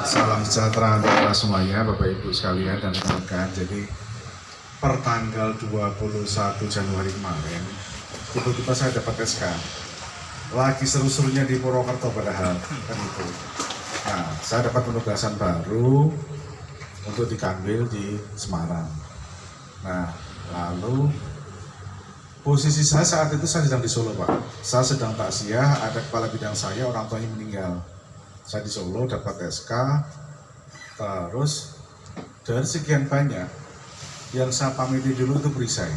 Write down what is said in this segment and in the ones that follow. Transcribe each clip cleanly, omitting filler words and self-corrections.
Salam sejahtera untuk kita semuanya, Bapak Ibu sekalian dan rekan-rekan. Jadi per tanggal 21 Januari kemarin, tiba-tiba saya dapat SK. Lagi seru-serunya di Purwokerto padahal kan itu. Nah, saya dapat penugasan baru untuk diambil di Semarang. Nah, lalu posisi saya saat itu saya sedang di Solo, Pak. Saya sedang takziah, ada kepala bidang saya, orang tuanya meninggal. Saya di Solo dapat SK, terus dari sekian banyak yang saya pamiti dulu itu perisai.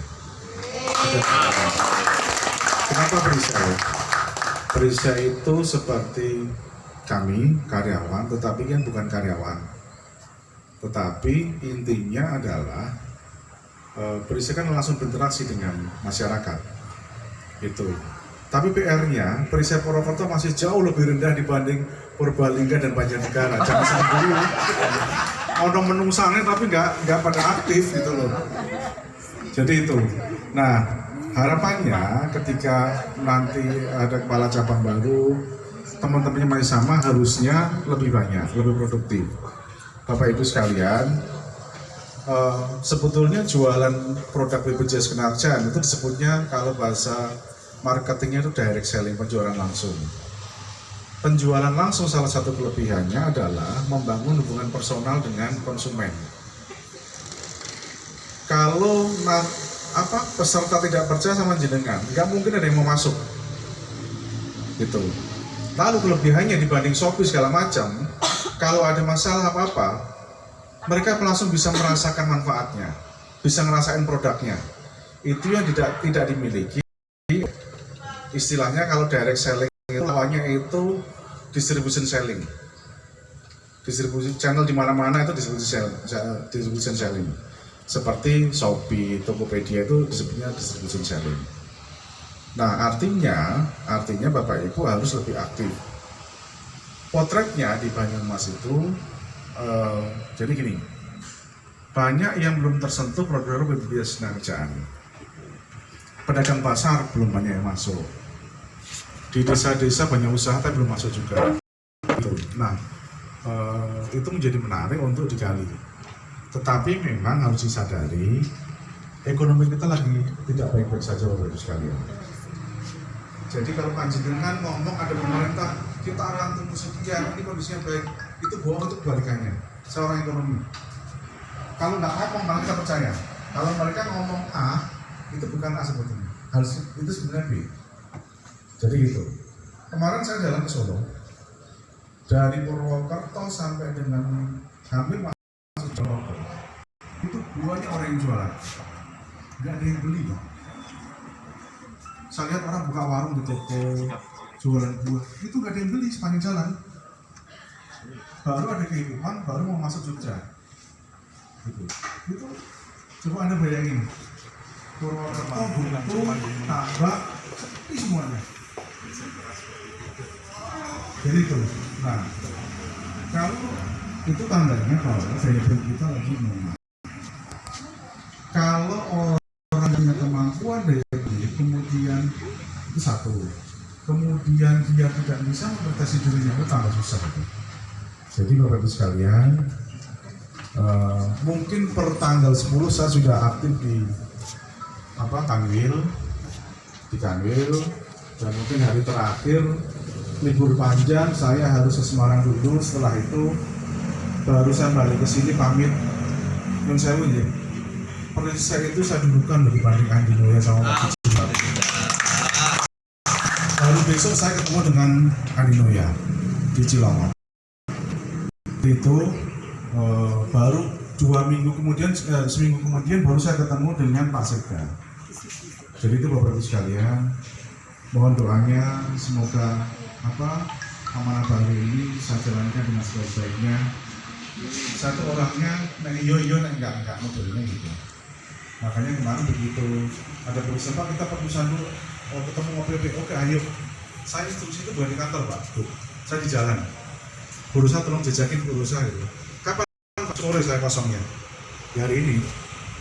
Kenapa perisai? Perisai itu seperti kami karyawan, tetapi kan bukan karyawan. Tetapi intinya adalah perisai kan langsung berinteraksi dengan masyarakat. Itu. Tapi PR-nya, perisai Purwokerto masih jauh lebih rendah dibanding Purbalingga dan Banjarnegara. Jangan sampai dulu. Orang menungsangnya tapi nggak pada aktif gitu loh. Jadi itu. Nah, harapannya ketika nanti ada kepala cabang baru, teman-temannya masih sama, harusnya lebih banyak, lebih produktif. Bapak Ibu sekalian, sebetulnya jualan produk BPJS Ketenagakerjaan itu disebutnya kalau bahasa marketingnya itu direct selling, penjualan langsung. Penjualan langsung salah satu kelebihannya adalah membangun hubungan personal dengan konsumen. Kalau peserta tidak percaya sama jenengan, nggak mungkin ada yang mau masuk. Gitu. Lalu kelebihannya dibanding Shopee segala macam, kalau ada masalah apa-apa, mereka langsung bisa merasakan manfaatnya, bisa ngerasain produknya. Itu yang tidak dimiliki. Istilahnya kalau direct selling itu lawannya itu distribution selling. Distribusi channel di mana-mana itu distribution selling. Seperti Shopee, Tokopedia itu disebutnya distribution selling. Nah, artinya Bapak Ibu harus lebih aktif. Potretnya di Banyumas itu jadi gini. Banyak yang belum tersentuh program BPJS Ketenagakerjaan. Pedagang pasar belum banyak yang masuk. Di desa-desa banyak usaha tapi belum masuk juga. Nah, itu menjadi menarik untuk digali. Tetapi memang harus disadari, ekonomi kita lagi tidak baik-baik saja, Bapak Ibu sekalian. Jadi kalau panjenengan ngomong ada pemerintah, kita akan tunggu sekian, ini kondisinya baik, itu bohong, itu kebalikannya. Seorang ekonomi. Kalau nggak ngomong, malah kita percaya. Kalau mereka ngomong A, itu bukan A sebetulnya. Harus itu sebenarnya B. Jadi gitu. Kemarin saya jalan ke Solo, dari Purwokerto sampai dengan hampir masuk Jawa, itu buahnya orang yang jualan, nggak ada yang beli loh. Saya lihat orang buka warung di toko jualan buah, itu nggak ada yang beli sepanjang jalan. Baru ada kehidupan, baru mau masuk Jogja. Gitu. Itu coba Anda bayangin, Purwokerto butuh tambah sepi semuanya. Jadi itu. Nah, kalau itu tandanya kalau daya beli kita lagi melemah. Kalau orang punya kemampuan daya beli, kemudian itu satu, kemudian dia tidak bisa memproteksi dirinya, itu tambah susah. Jadi Bapak Ibu sekalian, mungkin per tanggal 10 saya sudah aktif di Kanwil, dan mungkin hari terakhir libur panjang saya harus ke Semarang dulu. Setelah itu baru saya balik ke sini pamit. Yang saya punya perisai itu saya dudukan lebih banding Andi Noya sama Pak Cicil. Lalu besok saya ketemu dengan Andi Noya di Cilongok. Itu baru 2 minggu kemudian, seminggu kemudian baru saya ketemu dengan Pak Sekda. Jadi itu Bapak Ibu sekalian, mohon doanya semoga amanah baru ini saya jalankan dengan sebaik-baiknya. Satu orangnya enggak modelnya gitu. Makanya kemarin begitu ada perusahaan, Pak, kita perpisahan dulu, ketemu OPP, oke ayo. Saya instruksi itu bukan di kantor, Pak, saya di jalan. Berusaha tolong jejakin berusaha gitu. Kapan sore saya kosongnya? Di hari ini,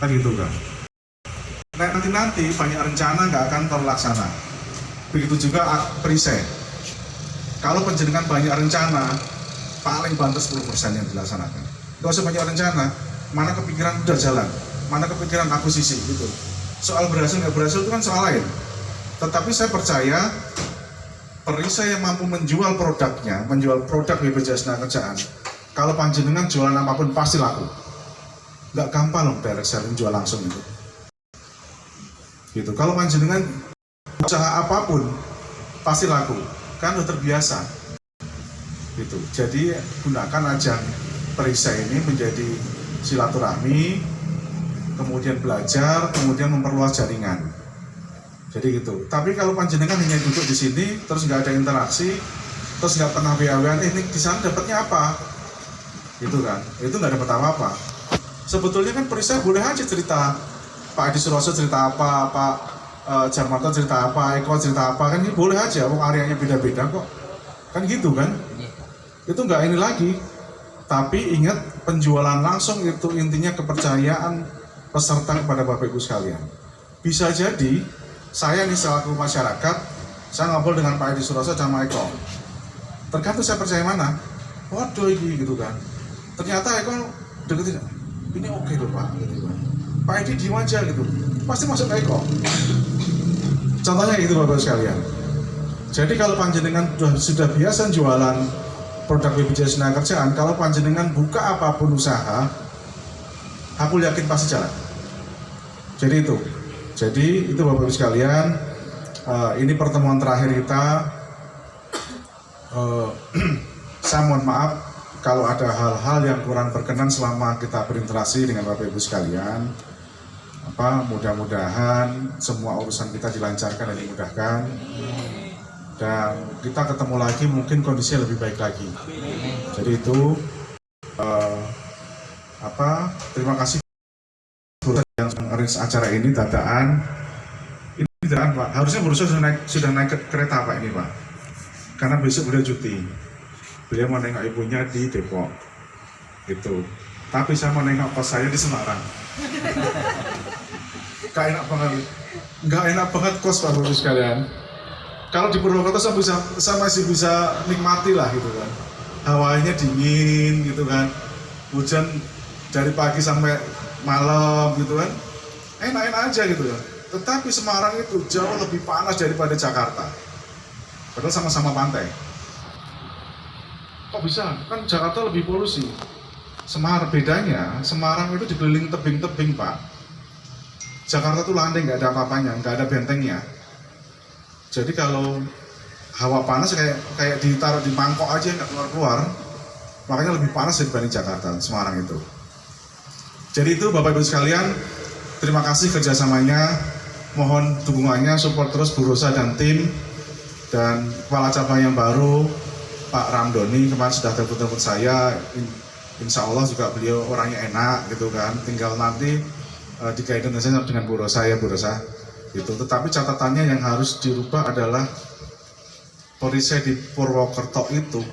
kan gitu kan. Nah, nanti banyak rencana nggak akan terlaksana. Begitu juga perisai. Kalau penjenengan banyak rencana, paling banter 10% yang dilaksanakan. Gak usah banyak rencana, mana kepikiran udah jalan, mana kepikiran akuisisi gitu. Soal berhasil nggak berhasil itu kan soal lain. Tetapi saya percaya perisai yang mampu menjual produknya, menjual produk BPJS Tenaga kalau panjenengan jualan apapun pasti laku. Nggak gampang loh direct selling jual langsung itu. Gitu. Kalau panjenengan usaha apapun pasti laku, kan udah terbiasa. Gitu. Jadi gunakan ajang perisai ini menjadi silaturahmi, kemudian belajar, kemudian memperluas jaringan. Jadi gitu. Tapi kalau panjenengan hanya duduk di sini, terus nggak ada interaksi, terus nggak pernah WA-WA, ini di sana dapatnya apa? Gitu kan? Itu nggak dapat apa-apa. Sebetulnya kan perisai boleh aja cerita, Pak Edi Suroso cerita apa, Pak Jarmanto cerita apa, Eko cerita apa, kan ini boleh aja, areanya beda-beda kok. Kan gitu kan? Itu nggak ini lagi. Tapi ingat, penjualan langsung itu intinya kepercayaan peserta kepada Bapak Ibu sekalian. Bisa jadi saya nih selaku masyarakat, saya ngobrol dengan Pak Edi Suroso dan Pak Eko. Tergantung saya percaya mana. Waduh ini gitu kan. Ternyata Eko deketin, ini oke loh Pak. Gitu kan. Pak Edi diem aja gitu. Pasti masuk ke Eko. Contohnya gitu Bapak Ibu sekalian. Jadi kalau panjenengan sudah biasa jualan produk BPJS Tenaga, kalau panjenengan buka apapun usaha, aku yakin pasti jalan. Jadi itu Bapak Ibu sekalian, ini pertemuan terakhir kita. Saya mohon maaf kalau ada hal-hal yang kurang berkenan selama kita berinteraksi dengan Bapak Ibu sekalian. Mudah-mudahan semua urusan kita dilancarkan dan dimudahkan. Dan kita ketemu lagi mungkin kondisinya lebih baik lagi. Jadi itu terima kasih yang arrange acara ini dadaan. Ini dadaan Pak. Harusnya berusaha sudah naik ke kereta Pak ini Pak. Karena besok beliau cuti. Beliau mau nengok ibunya di Depok. Gitu. Tapi saya mau nengok kos saya di Semarang. Gak enak banget kos Pak Ibu sekalian. Kalau di Purwokerto saya masih bisa nikmati lah gitu kan. Hawanya dingin gitu kan. Hujan dari pagi sampai malam gitu kan. Enak-enak aja gitu ya. Tetapi Semarang itu jauh lebih panas daripada Jakarta. Padahal sama-sama pantai. Kok bisa? Kan Jakarta lebih polusi. Bedanya, Semarang itu dikelilingi tebing-tebing Pak. Jakarta tuh landai, nggak ada apa-apanya, nggak ada bentengnya. Jadi kalau hawa panas kayak ditaruh di mangkok aja nggak keluar-keluar, makanya lebih panas dibanding Jakarta, Semarang itu. Jadi itu Bapak Ibu sekalian, terima kasih kerjasamanya, mohon dukungannya, support terus Bu Rosa dan tim, dan kepala cabang yang baru Pak Ramdoni kemarin sudah telepon saya, insya Allah juga beliau orangnya enak gitu kan, tinggal nanti di guidance dengan Bu Rosa ya Bu Rosa. Gitu. Tetapi catatannya yang harus dirubah adalah perisai di Purwokerto itu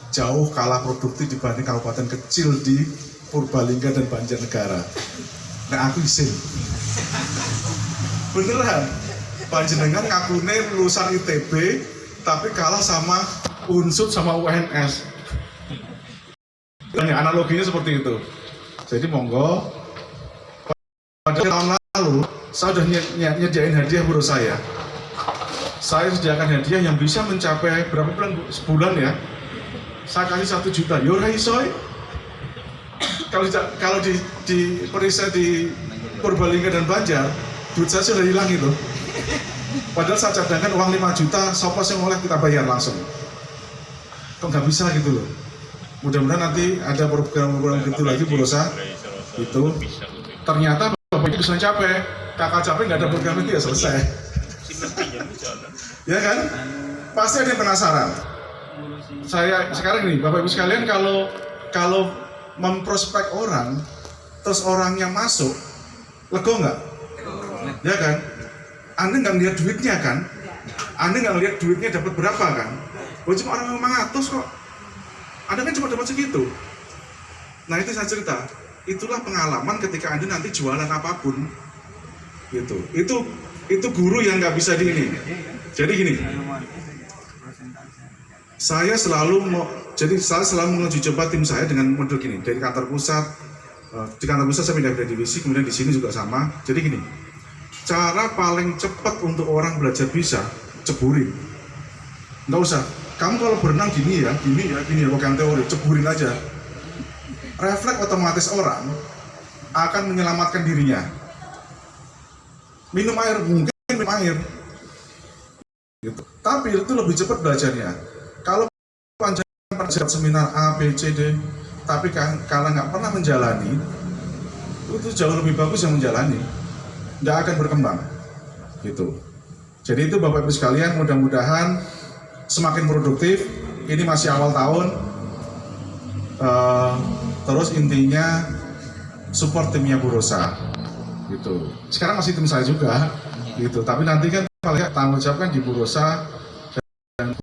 jauh kalah produktif dibanding kabupaten kecil di Purbalingga dan Banjarnegara. Nah aku isin beneran, panjenengan ngakune lulusan ITB tapi kalah sama Unsud sama UNS. Analoginya seperti itu. Jadi monggo, pada tahun lalu saya sudah nyediain hadiah buruh saya. Saya sediakan hadiah yang bisa mencapai berapa bulan? Sebulan ya. Saya kasih 1 juta. Yora isoy. Kalau di perisai di Purbalingga dan Banjar, duit saya sudah hilang itu. Padahal saya cadangkan uang 5 juta, sopo yang oleh kita bayar langsung. Kok nggak bisa gitu loh. Mudah-mudahan nanti ada program-program gitu lagi Bu Rosa. Itu ternyata Bapak Ibu bisa capek. Kakak capek nggak ada program itu ya selesai. Ya kan? Pasti ada yang penasaran. Saya sekarang nih Bapak Ibu sekalian, kalau memprospek orang, terus orangnya masuk, lego nggak? Ya kan? Anda nggak lihat duitnya kan? Anda nggak lihat duitnya dapat berapa kan? Oh cuma orang 500 kok. Anda kan cuma dapat segitu. Nah itu saya cerita. Itulah pengalaman ketika Anda nanti jualan apapun. Gitu. Itu guru yang nggak bisa di ini. Jadi gini. Saya selalu menguji coba tim saya dengan model gini, dari kantor pusat. Di kantor pusat saya pindah-pindah divisi, kemudian di sini juga sama. Jadi gini, cara paling cepat untuk orang belajar bisa, ceburin. Nggak usah, kamu kalau berenang gini ya, bukan teori, ceburin aja. Refleks otomatis orang akan menyelamatkan dirinya. Minum air, mungkin minum air. Gitu. Tapi itu lebih cepat belajarnya. Kalau panjang pada seminar A, B, C, D, tapi kalau nggak pernah menjalani, itu jauh lebih bagus yang menjalani, nggak akan berkembang. Gitu. Jadi itu Bapak Ibu sekalian, mudah-mudahan semakin produktif. Ini masih awal tahun. Terus intinya support timnya Bu Rosa. Gitu. Sekarang masih tim saya juga. Gitu. Tapi nanti kan kalau tanggung jawab kan di Bu Rosa dan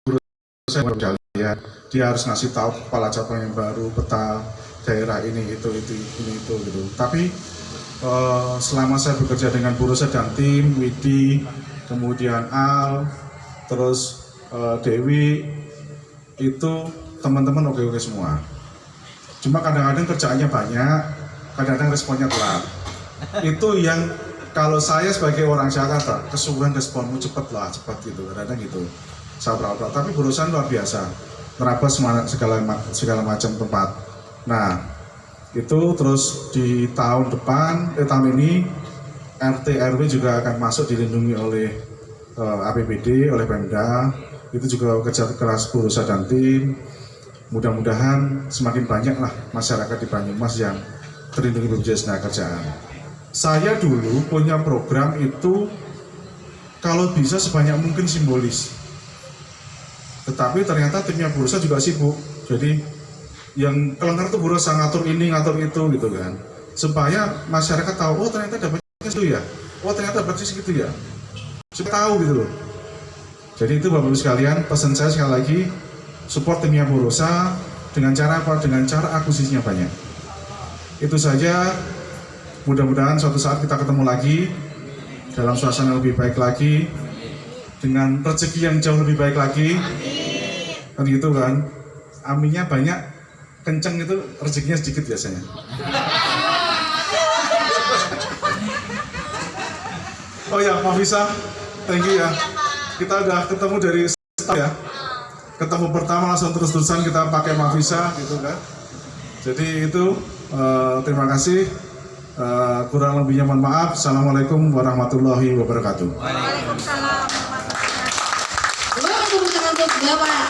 Bu Rosa yang dia harus ngasih tahu kepala cabang yang baru, peta daerah ini itu gitu. Tapi selama saya bekerja dengan Bu Rosa dan tim, Widi, kemudian Al, terus Dewi, itu teman-teman oke-oke semua. Cuma kadang-kadang kerjaannya banyak, kadang-kadang responnya telat. Itu yang kalau saya sebagai orang Jakarta, kesulitan responmu cepat gitu, kadang-kadang gitu. Saya berapa, tapi berusaha luar biasa, terabas segala macam tempat. Nah, itu terus di tahun ini RT RW juga akan masuk dilindungi oleh APBD, oleh Pemda. Itu juga kerja keras berusaha dan tim. Mudah-mudahan semakin banyak lah masyarakat di Banyumas yang terlindungi BPJS Tenagakerjaan. Saya dulu punya program itu kalau bisa sebanyak mungkin simbolis. Tetapi ternyata timnya Bu Rosa juga sibuk. Jadi yang kelengkar tuh Bu Rosa ngatur ini, ngatur itu gitu kan. Supaya masyarakat tahu, oh ternyata dapatnya segitu ya. Oh ternyata dapatnya segitu ya. Supaya tahu gitu loh. Jadi itu Bapak Ibu sekalian, pesan saya sekali lagi, support timnya Bu Rosa dengan cara apa? Dengan cara akuisisinya banyak. Itu saja. Mudah-mudahan suatu saat kita ketemu lagi dalam suasana lebih baik lagi, dengan rezeki yang jauh lebih baik lagi. Kan gitu kan? Aminnya banyak, kenceng itu rezekinya sedikit biasanya. Oh ya, Mafisa, thank you ya. Kita udah ketemu dari start ya. Ketemu pertama langsung terus-terusan kita pakai Mafisa gitu kan. Jadi itu terima kasih. Kurang lebihnya mohon maaf. Assalamualaikum warahmatullahi wabarakatuh. Waalaikumsalam warahmatullahi wabarakatuh.